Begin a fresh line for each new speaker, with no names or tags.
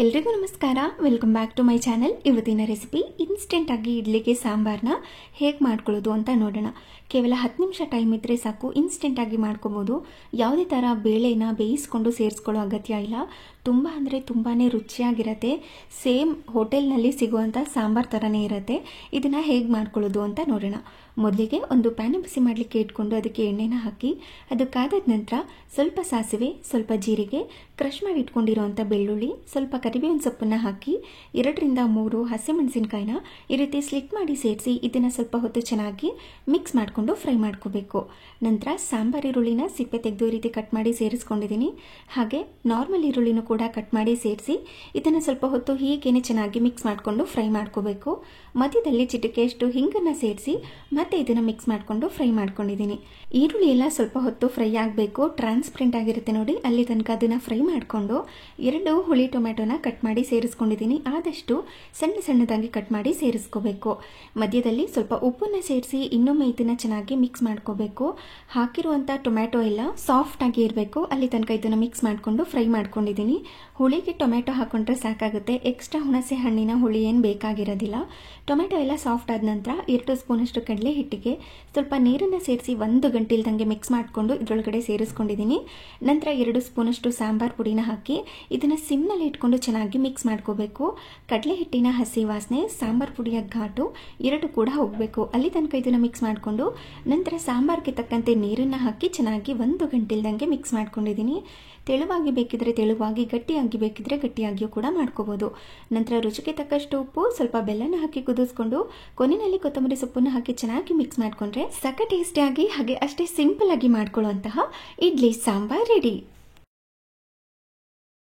ಎಲ್ರಿಗೂ ನಮಸ್ಕಾರ. Welcome back to my channel. ಇವತ್ತಿನ ರೆಸಿಪಿ ಇನ್ಸ್ಟೆಂಟ್ ಆಗಿ ಇಡ್ಲಿಗೆ ಸಾಂಬಾರನ್ನ ಹೇಗೆ ಮಾಡ್ಕೊಳ್ಳೋದು ಅಂತ ನೋಡೋಣ. ಕೇವಲ 10 ನಿಮಿಷ ಟೈಮ್ ಇದ್ರೆ ಸಾಕು, ಇನ್ಸ್ಟೆಂಟ್ ಆಗಿ ಮಾಡ್ಕೋಬಹುದು. ಯಾವುದೇ ತರ ಬೇಳೆನ ಬೇಯಿಸ್ಕೊಂಡು ಸೇರಿಸ್ಕೊಳ್ಳೋ ಅಗತ್ಯ ಇಲ್ಲ. ತುಂಬಾ ಅಂದ್ರೆ ತುಂಬಾನೇ ರುಚಿಯಾಗಿರುತ್ತೆ. ಸೇಮ್ ಹೋಟೆಲ್ನಲ್ಲಿ ಸಿಗುವಂತ ಸಾಂಬಾರ್ ತರನೇ ಇರುತ್ತೆ. ಇದನ್ನ ಹೇಗೆ ಮಾಡ್ಕೊಳ್ಳೋದು ಅಂತ ನೋಡೋಣ. ಮೊದಲಿಗೆ ಒಂದು ಪ್ಯಾನ್ ಬಿಸಿ ಮಾಡಲಿಕ್ಕೆ ಇಟ್ಕೊಂಡು ಅದಕ್ಕೆ ಎಣ್ಣೆನ ಹಾಕಿ, ಅದು ಕಾದಾದ ನಂತರ ಸ್ವಲ್ಪ ಸಾಸಿವೆ, ಸ್ವಲ್ಪ ಜೀರಿಗೆ, ಕ್ರಷ್ ಮಾಡಿ ಇಟ್ಕೊಂಡಿರುವಂಥ ಬೆಳ್ಳುಳ್ಳಿ, ಸ್ವಲ್ಪ ಕರಿಬೇವಿನ ಸೊಪ್ಪನ್ನ ಹಾಕಿ 2 ರಿಂದ 3 ಹಸಿಮೆಣಸಿನಕಾಯಿನ ಈ ರೀತಿ ಸ್ಲಿಟ್ ಮಾಡಿ ಸೇರಿಸಿ ಇದನ್ನ ಸ್ವಲ್ಪ ಹೊತ್ತು ಚೆನ್ನಾಗಿ ಮಿಕ್ಸ್ ಮಾಡಿಕೊಂಡು ಫ್ರೈ ಮಾಡ್ಕೋಬೇಕು. ನಂತರ ಸಾಂಬಾರ್ ಈರುಳ್ಳಿನ ಸಿಪ್ಪೆ ತೆಗೆದು ಈ ರೀತಿ ಕಟ್ ಮಾಡಿ ಸೇರಿಸ್ಕೊಂಡಿದ್ದೀನಿ. ಹಾಗೆ ನಾರ್ಮಲ್ ಈರುಳ್ಳಿನೂ ಕೂಡ ಕಟ್ ಮಾಡಿ ಸೇರಿಸಿ ಇದನ್ನ ಸ್ವಲ್ಪ ಹೊತ್ತು ಹೀಗೇನೆ ಚೆನ್ನಾಗಿ ಮಿಕ್ಸ್ ಮಾಡಿಕೊಂಡು ಫ್ರೈ ಮಾಡ್ಕೋಬೇಕು. ಮಧ್ಯದಲ್ಲಿ ಚಿಟಿಕೆಯಷ್ಟು ಹಿಂಗನ್ನ ಸೇರಿಸಿ ಮತ್ತೆ ಇದನ್ನ ಮಿಕ್ಸ್ ಮಾಡಿಕೊಂಡು ಫ್ರೈ ಮಾಡ್ಕೊಂಡಿದ್ದೀನಿ. ಈರುಳ್ಳಿ ಎಲ್ಲ ಸ್ವಲ್ಪ ಹೊತ್ತು ಫ್ರೈ ಆಗಬೇಕು, ಟ್ರಾನ್ಸ್ಪರೆಂಟ್ ಆಗಿರುತ್ತೆ ನೋಡಿ, ಅಲ್ಲಿ ತನಕ ಅದನ್ನ ಫ್ರೈ ಮಾಡಿಕೊಂಡು 2 ಹುಳಿ ಟೊಮೆಟೊನ ಕಟ್ ಮಾಡಿ ಸೇರಿಸ್ಕೊಂಡಿದ್ದೀನಿ. ಆದಷ್ಟು ಸಣ್ಣ ಸಣ್ಣದಾಗಿ ಕಟ್ ಮಾಡಿ ಸೇರಿಸ್ಕೋಬೇಕು. ಮಧ್ಯದಲ್ಲಿ ಸ್ವಲ್ಪ ಉಪ್ಪನ್ನ ಸೇರಿಸಿ ಇನ್ನೊಮ್ಮೆ ಇದನ್ನ ಚೆನ್ನಾಗಿ ಮಿಕ್ಸ್ ಮಾಡ್ಕೋಬೇಕು. ಹಾಕಿರುವಂತ ಟೊಮೆಟೊ ಎಲ್ಲ ಸಾಫ್ಟ್ ಆಗಿ ಇರಬೇಕು, ಅಲ್ಲಿ ತನಕ ಇದನ್ನ ಮಿಕ್ಸ್ ಮಾಡಿಕೊಂಡು ಫ್ರೈ ಮಾಡ್ಕೊಂಡಿದ್ದೀನಿ. ಹುಳಿಗೆ ಟೊಮೆಟೊ ಹಾಕೊಂಡ್ರೆ ಸಾಕಾಗುತ್ತೆ, ಎಕ್ಸ್ಟ್ರಾ ಹುಣಸೆ ಹಣ್ಣಿನ ಹುಳಿ ಏನು ಬೇಕಾಗಿರೋದಿಲ್ಲ. ಟೊಮೆಟೊ ಎಲ್ಲ ಸಾಫ್ಟ್ ಆದ ನಂತರ 2 ಸ್ಪೂನ್ ಅಷ್ಟು ಕಡಲೆ ಹಿಟ್ಟಿಗೆ ಸ್ವಲ್ಪ ನೀರನ್ನು ಸೇರಿಸಿ 1 ಗಂಟೆ ಇಲ್ದಂಗೆ ಮಿಕ್ಸ್ ಮಾಡಿಕೊಂಡು ಇದರೊಳಗಡೆ ಸೇರಿಸ್ಕೊಂಡಿದ್ದೀನಿ. ನಂತರ 2 ಸ್ಪೂನ್ ಅಷ್ಟು ಸಾಂಬಾರ್ ಪುಡಿನ ಹಾಕಿ ಇದನ್ನ ಸಿಮ್ನಲ್ಲಿ ಇಟ್ಕೊಂಡು ಚೆನ್ನಾಗಿ ಮಿಕ್ಸ್ ಮಾಡ್ಕೋಬೇಕು. ಕಡಲೆ ಹಿಟ್ಟಿನ ಹಸಿ ವಾಸನೆ, ಸಾಂಬಾರ್ ಪುಡಿಯ ಘಾಟು 2 ಕೂಡ ಹೋಗಬೇಕು, ಅಲ್ಲಿ ತನಕ ಇದನ್ನ ಮಿಕ್ಸ್ ಮಾಡಿಕೊಂಡು ನಂತರ ಸಾಂಬಾರ್ಗೆ ತಕ್ಕಂತೆ ನೀರನ್ನ ಹಾಕಿ ಚೆನ್ನಾಗಿ 1 ಗಂಟೆ ಇಲ್ದಂಗೆ ಮಿಕ್ಸ್ ಮಾಡ್ಕೊಂಡಿದ್ದೀನಿ. ತೆಳುವಾಗಿ ಬೇಕಿದ್ರೆ ತೆಳುವಾಗಿ, ಗಟ್ಟಿಯಾಗಿ ಬೇಕಿದ್ರೆ ಗಟ್ಟಿಯಾಗಿಯೂ ಕೂಡ ಮಾಡ್ಕೋಬಹುದು. ನಂತರ ರುಚಿಗೆ ತಕ್ಕಷ್ಟು ಉಪ್ಪು, ಸ್ವಲ್ಪ ಬೆಲ್ಲನ ಹಾಕಿ ಕುದಿಸ್ಕೊಂಡು ಕೊನೆಯಲ್ಲಿ ಕೊತ್ತಂಬರಿ ಸೊಪ್ಪನ್ನು ಹಾಕಿ ಚೆನ್ನಾಗಿ ಮಿಕ್ಸ್ ಮಾಡ್ಕೊಂಡ್ರೆ ಸಖತ್ ಟೇಸ್ಟಿಯಾಗಿ ಹಾಗೆ ಅಷ್ಟೇ ಸಿಂಪಲ್ ಆಗಿ ಮಾಡ್ಕೊಳ್ಳುವಂತಹ ಇಡ್ಲಿ ಸಾಂಬಾರ್ ರೆಡಿ.